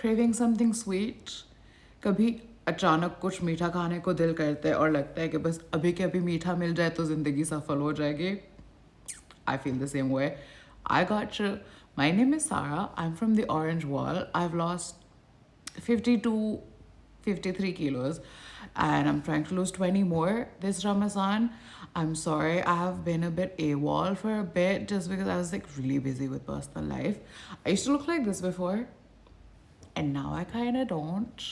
craving something sweet, कभी अचानक कुछ मीठा खाने को दिल करता है और लगता है कि बस अभी के अभी मीठा मिल जाए तो ज़िंदगी सफल हो जाएगी. I feel the same way. I got you. My name is Sarah. I'm from the Orange Wall. I've lost 52, 53 kilos and I'm trying to lose 20 more this Ramadan. I'm sorry, I have been a bit AWOL for a bit just because I was like really busy with personal life. I used to look like this before and now I kind of don't.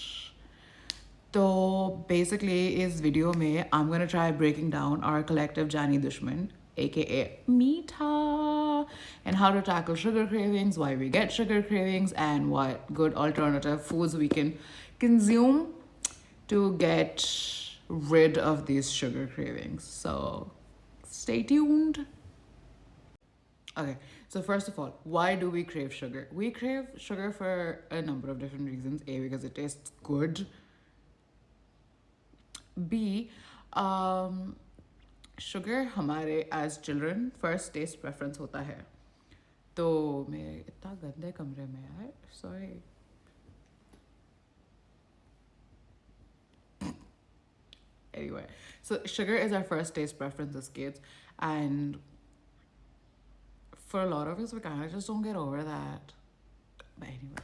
So basically, इस video में I'm gonna try breaking down our collective Jani Dushman, aka meetha, and how to tackle sugar cravings, why we get sugar cravings, and what good alternative foods we can consume to get rid of these sugar cravings. So stay tuned. Okay, so first of all, why do we crave sugar? We crave sugar for a number of different reasons. A, because it tastes good. B, sugar हमारे as children first taste preference होता है. तो मैं इतना गंदे कमरे में यार, sorry. Anyway, so sugar is our first taste preference as kids, and for a lot of us, we kind of just don't get over that. But anyway,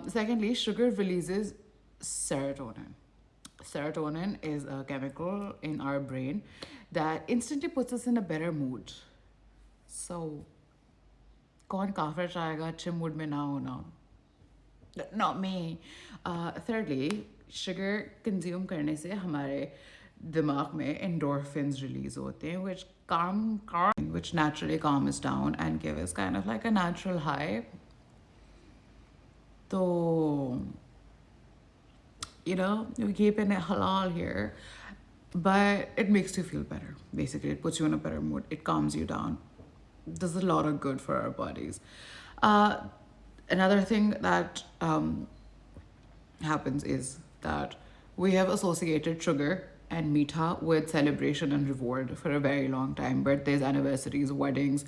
secondly, sugar releases serotonin. Serotonin is a chemical in our brain that instantly puts us in a better mood. So, कौन काफर चाहेगा अच्छे mood में ना होना? Not me. Thirdly, sugar consume करने से हमारे दिमाग में endorphins release होते हैं, which naturally calm us down and give us kind of like a natural high. So, you know, we keeping it halal here, but it makes you feel better. Basically, it puts you in a better mood. It calms you down. Does a lot of good for our bodies. Another thing that happens is that we have associated sugar and meetha with celebration and reward for a very long time. Birthdays, anniversaries, weddings,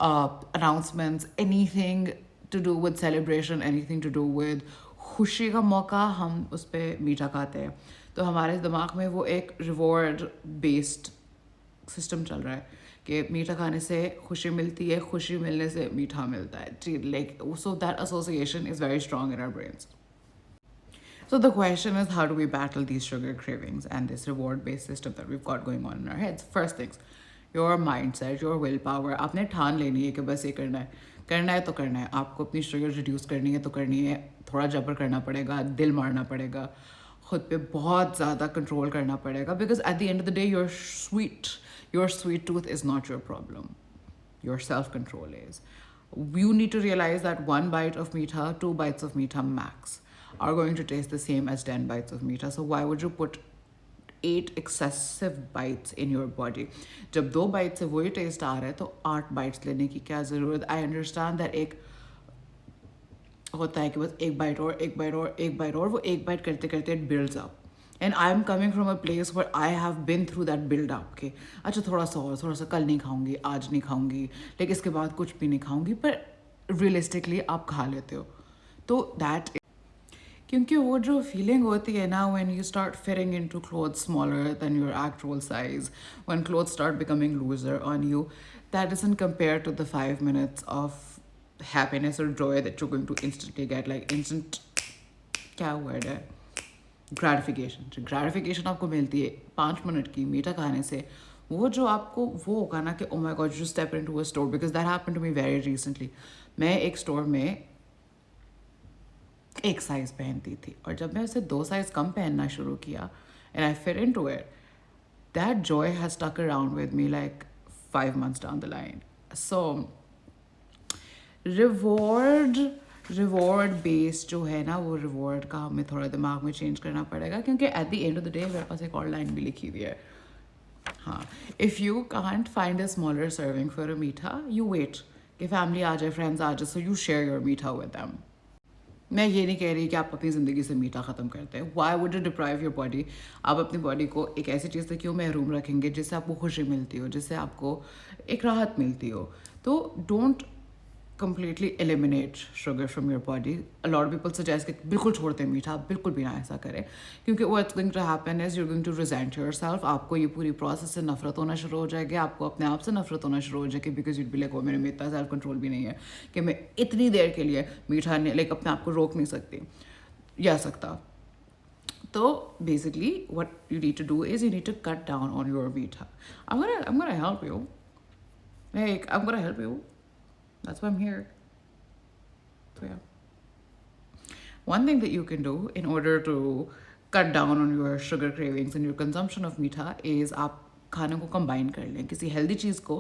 announcements, anything to do with celebration, anything to do with खुशी का मौका, हम उस पर मीठा खाते हैं. तो हमारे दिमाग में वो एक रिवॉर्ड बेस्ड सिस्टम चल रहा है कि मीठा खाने से खुशी मिलती है, खुशी मिलने से मीठा मिलता है. Like, so that association is very strong in our brains. So the question is, how do we battle these sugar cravings and this reward-based system that we've got going on in our heads? First things, your mindset, your willpower. आपने ठान लेनी है कि बस ये करना है तो करना है. आपको अपनी शुगर रिड्यूस करनी है तो करनी है. थोड़ा जबर करना पड़ेगा, दिल मारना पड़ेगा, खुद पे बहुत ज़्यादा कंट्रोल करना पड़ेगा. Because at the end of the day, your sweet tooth is not your problem. Your self-control is. You need to realize that 1 bite of meetha, 2 bites of meetha max are going to taste the same as 10 bites of meetha. So why would you put 8 excessive bites in your body? जब 2 bites से वही taste आ रहा है तो 8 bites लेने की क्या ज़रूरत? I understand that एक होता है कि बस एक बाइट और एक बाइट और एक बाइट और वो एक बाइट करते करते it builds up. And I'm coming from a place where I have been through that build up. Okay, अच्छा थोड़ा सा कल नहीं खाऊंगी, आज नहीं खाऊंगी, लेकिन इसके बाद कुछ भी नहीं खाऊंगी, पर realistically आप खा लेते हो. तो that, क्योंकि वो जो feeling होती है ना, when you start fitting into clothes smaller than your actual size, when clothes start becoming looser on you, that doesn't compare to the 5 minutes of happiness or joy that you're going to instantly get. Like instant, क्या word है, gratification आपको मिलती है 5 minute की मीठा खाने से. वो जो आपको वो होगा ना कि oh my god, you just step into a store, because that happened to me very recently. मैं एक store में एक साइज पहनती थी और जब मैं उसे 2 साइज कम पहनना शुरू किया and I fit into it, that joy has stuck around with me like 5 months down the line. So reward based जो है ना, वो रिवॉर्ड का हमें थोड़ा दिमाग में चेंज करना पड़ेगा, क्योंकि eight the end of the day मेरे पास एक और लाइन भी लिखी हुई है. हाँ, if you can't find a smaller serving for a मीठा, यू वेट कि फैमिली आ जाए, फ्रेंड्स आ जाए, सो यू शेयर योर मीठा विद देम. मैं ये नहीं कह रही कि आप अपनी ज़िंदगी से मीठा ख़त्म करते हैं. Y would you deprive your body? आप अपनी बॉडी को एक ऐसी चीज़ से क्यों महरूम रखेंगे जिससे आपको खुशी मिलती हो, जिससे आपको एक राहत मिलती हो? तो don't completely eliminate sugar from your body. A lot of people suggest कि बिल्कुल छोड़ दें मीठा, बिल्कुल भी ना ऐसा करें, क्योंकि what's going to happen is you're going to resent yourself. आपको ये पूरी process से नफरत होना शुरू हो जाएगी, आपको अपने आप से नफरत होना शुरू हो जाएगी, because you'd be like, oh मेरे में इतना सेल्फ कंट्रोल भी नहीं है कि मैं इतनी देर के लिए मीठा नहीं, like अपने आप को रोक नहीं सकती या सकता. So basically what you need to do is you need to cut down on your meetha. I'm gonna help you. Like, I'm gonna help you. That's why I'm here. So yeah. One thing that you can do in order to cut down on your sugar cravings and your consumption of meetha is आप खाने को combine कर लें, किसी healthy चीज़ को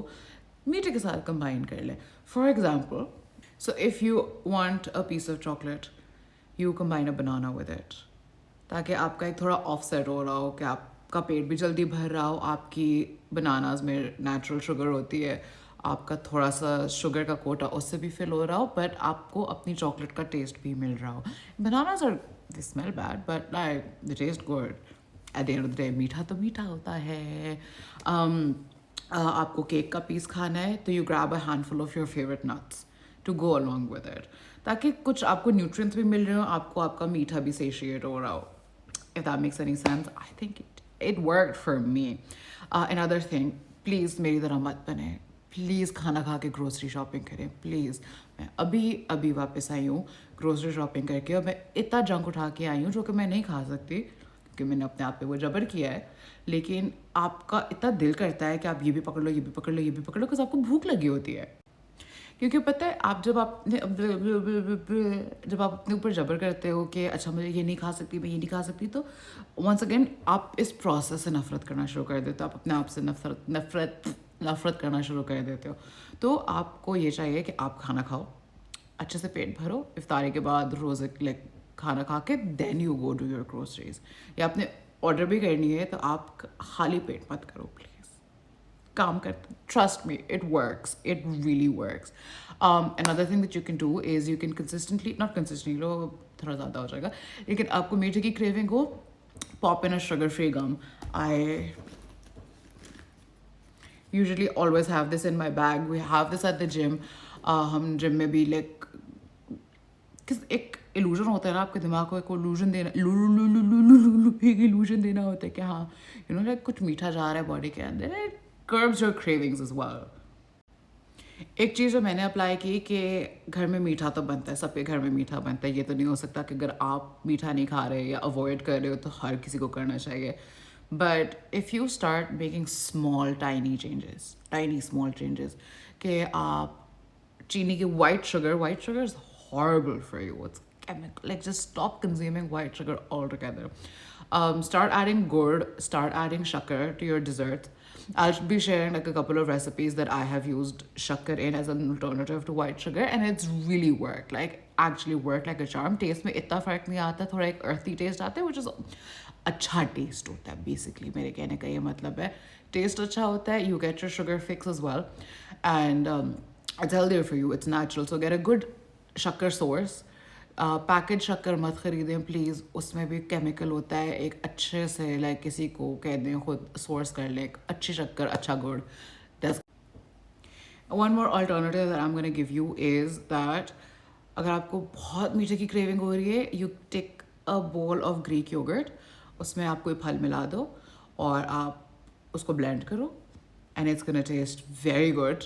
मीठे के साथ combine कर लें. For example, so if you want a piece of chocolate, you combine a banana with it. ताकि आपका एक थोड़ा ऑफसेट हो रहा हो, कि आपका पेट भी जल्दी भर रहा हो, आपकी बनानाज में नेचुरल शुगर होती है, आपका थोड़ा सा शुगर का कोटा उससे भी फिल हो रहा हो, बट आपको अपनी चॉकलेट का टेस्ट भी मिल रहा हो. Bananas are they smell bad but like they taste good. At the end of the day मीठा तो मीठा होता है. आपको केक का पीस खाना है तो you grab a handful of your favourite nuts to go along with it, ताकि कुछ आपको न्यूट्रिएंट्स भी मिल रहे हो, आपको आपका मीठा भी सेशिएट हो रहा हो. If that makes any sense, I think it worked for me. Another thing, please मेरी तरह मत बने. Please खाना खा के grocery shopping करें. Please. मैं अभी वापस आई हूँ grocery shopping करके, और मैं इतना जंक उठा के आई हूँ जो कि मैं नहीं खा सकती क्योंकि मैंने अपने आप पे वो जबर किया है. लेकिन आपका इतना दिल करता है कि आप ये भी पकड़ लो, ये भी पकड़ लो, ये भी पकड़ लो, because आपको भूख लगी होती है. क्योंकि पता है, आप जब आप अपने ऊपर जबर करते हो कि अच्छा मुझे ये नहीं खा सकती, मैं ये नहीं खा सकती, तो वंस अगेन आप इस प्रोसेस से नफरत करना शुरू कर देते हो, आप अपने आप से नफरत करना शुरू कर देते हो. तो आपको ये चाहिए कि आप खाना खाओ, अच्छे से पेट भरो, इफ्तारी के बाद रोज़े लाइक खाना खा के then you go to your groceries. या आपने ऑर्डर भी करनी है तो आप खाली पेट मत करो प्लीज़. काम करते, trust me, it works, it really works. Another thing that you can do is you can not consistently, लो थोड़ा ज़्यादा हो जाएगा, लेकिन आपको मीठे की craving हो, pop in a sugar-free gum. I usually always have this in my bag. We have this at the gym. हम जिम में भी like एक इल्यूजन होता है ना, आपके दिमाग को एक इल्यूजन देना, एक इल्यूजन देना होता है कि हाँ यू नो लाइक कुछ मीठा जा रहा है बॉडी के अंदर. It curbs your cravings as well. एक चीज़ जो मैंने अप्लाई की कि घर में मीठा तो बनता है, सबके घर में मीठा बनता है, ये तो नहीं हो सकता कि अगर आप मीठा नहीं खा रहे या अवॉइड कर रहे हो तो हर किसी को करना चाहिए. But if you start making small tiny small changes, कि आप चीनी की white sugar is horrible for you. It's chemical. Like, just stop consuming white sugar altogether. Start adding gur, start adding shakkar to your desserts. I'll be sharing like a couple of recipes that I have used shakkar in as an alternative to white sugar, and it's really worked. Like, actually worked like a charm. Taste में इतना फर्क नहीं आता, थोड़ा एक earthy taste आता है, which is अच्छा taste होता है. Basically, मेरे कहने का ये मतलब है, taste अच्छा होता है. You get your sugar fix as well, and it's healthier for you. It's natural. So get a good shakkar source. Package शक्कर मत ख़रीदें प्लीज़, उसमें भी केमिकल होता है. एक अच्छे से लाइक किसी को कह दें खुद सोर्स कर ले, एक अच्छी शक्कर, अच्छा गुड़. One more alternative that I am gonna give you is that अगर आपको बहुत मीठे की क्रेविंग हो रही है, you take a bowl of Greek yogurt, उसमें आप कोई फल मिला दो और आप उसको ब्लेंड करो, and it's gonna taste very good.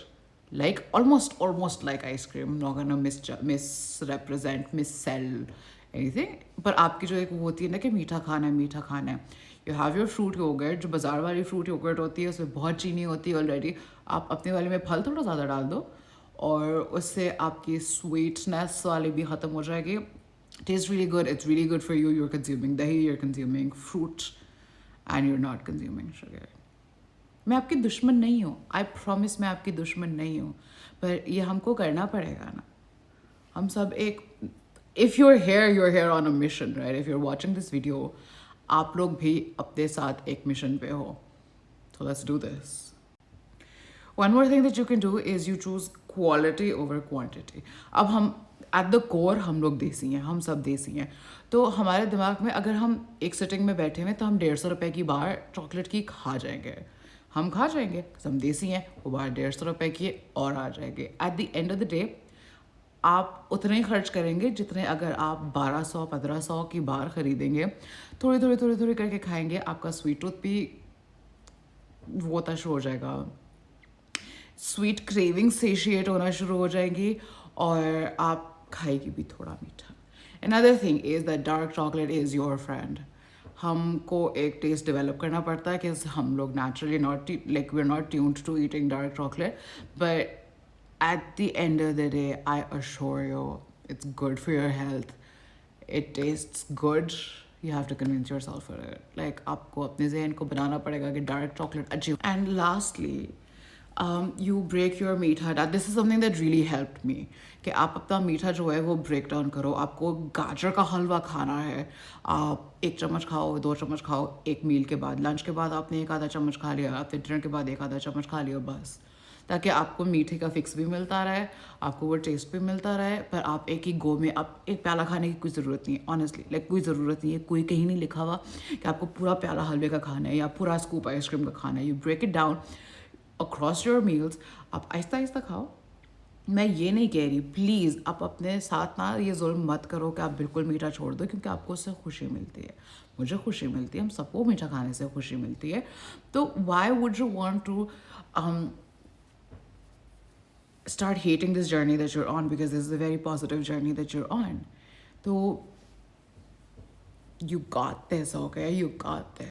Like almost like ice cream. I'm not gonna misrepresent, missell anything. पर आपकी जो एक वो होती है ना कि मीठा खाना है. You have your fruit yogurt, जो बाजार वाली fruit yogurt होती है, उसमें बहुत चीनी होती है ऑलरेडी. आप अपने वाले में फल थोड़ा ज़्यादा डाल दो और उससे आपकी sweetness वाली भी ख़त्म हो जाएगी. Tastes really good. It's really good for you. You're consuming dahi, you're consuming fruit, and you're not consuming sugar. मैं आपकी दुश्मन नहीं हूँ, आई प्रॉमिस, मैं आपकी दुश्मन नहीं हूँ, पर ये हमको करना पड़ेगा ना. हम सब एक, if you're here on a mission, right? If you're watching this video, आप लोग भी अपने साथ एक मिशन पे हो. So let's do this. One more thing that you can do is you choose quality over quantity. अब हम at the core हम लोग देसी हैं, हम सब देसी हैं, तो हमारे दिमाग में अगर हम एक सिटिंग में बैठे हुए तो हम 150 रुपये की बार चॉकलेट की खा जाएंगे. हम देसी हैं, वो बाहर 150 रुपये की और आ जाएंगे. Eight the end of the day आप उतने ही खर्च करेंगे जितने अगर आप 1200-1500 की बार खरीदेंगे, थोड़ी थोड़ी थोड़ी थोड़ी करके खाएंगे, आपका स्वीट टूथ भी वो होता शुरू हो जाएगा, स्वीट क्रेविंग सेशिएट होना शुरू हो जाएंगी और आप खाएगी भी थोड़ा मीठा. Another thing is that dark chocolate is your friend. हमको एक टेस्ट डेवलप करना पड़ता है कि हम लोग naturally not like we are not tuned to eating dark chocolate, but at the end of the day, I assure you, it's good for your health. It tastes good. You have to convince yourself for it. Like आपको अपने ज़हन को बनाना पड़ेगा कि dark chocolate अच्छी. And lastly, you break your मीठा down. This is something that really helped me. कि आप अपना मीठा जो है वो ब्रेक डाउन करो. आपको गाजर का हलवा खाना है, आप 1 चम्मच खाओ, 2 चम्मच खाओ एक मील के बाद. लंच के बाद आपने 1 आधा चम्मच खा लिया, आपने डिनर के बाद 1 आधा चम्मच खा लिया, बस. ताकि आपको मीठे का फिक्स भी मिलता रहे, आपको वो टेस्ट भी मिलता रहे, पर आप एक ही गो में आप एक प्याला खाने की कोई ज़रूरत नहीं है. ऑनेस्टली लाइक कोई ज़रूरत नहीं है. कोई कहीं नहीं लिखा हुआ कि आपको पूरा प्याला हलवे का खाना है या पूरा स्कूप आइसक्रीम का खाना है. You break it down across your meals. आप आहिस्ता आहिस्ता खाओ. मैं ये नहीं कह रही, प्लीज़ आप अपने साथ ना ये जुल्म मत करो कि आप बिल्कुल मीठा छोड़ दो, क्योंकि आपको उससे खुशी मिलती है, मुझे खुशी मिलती है, हम सबको मीठा खाने से खुशी मिलती है. तो why would you want to start hating this journey that you're on, because this is a very positive journey that you're on. So you got this, okay? You got this.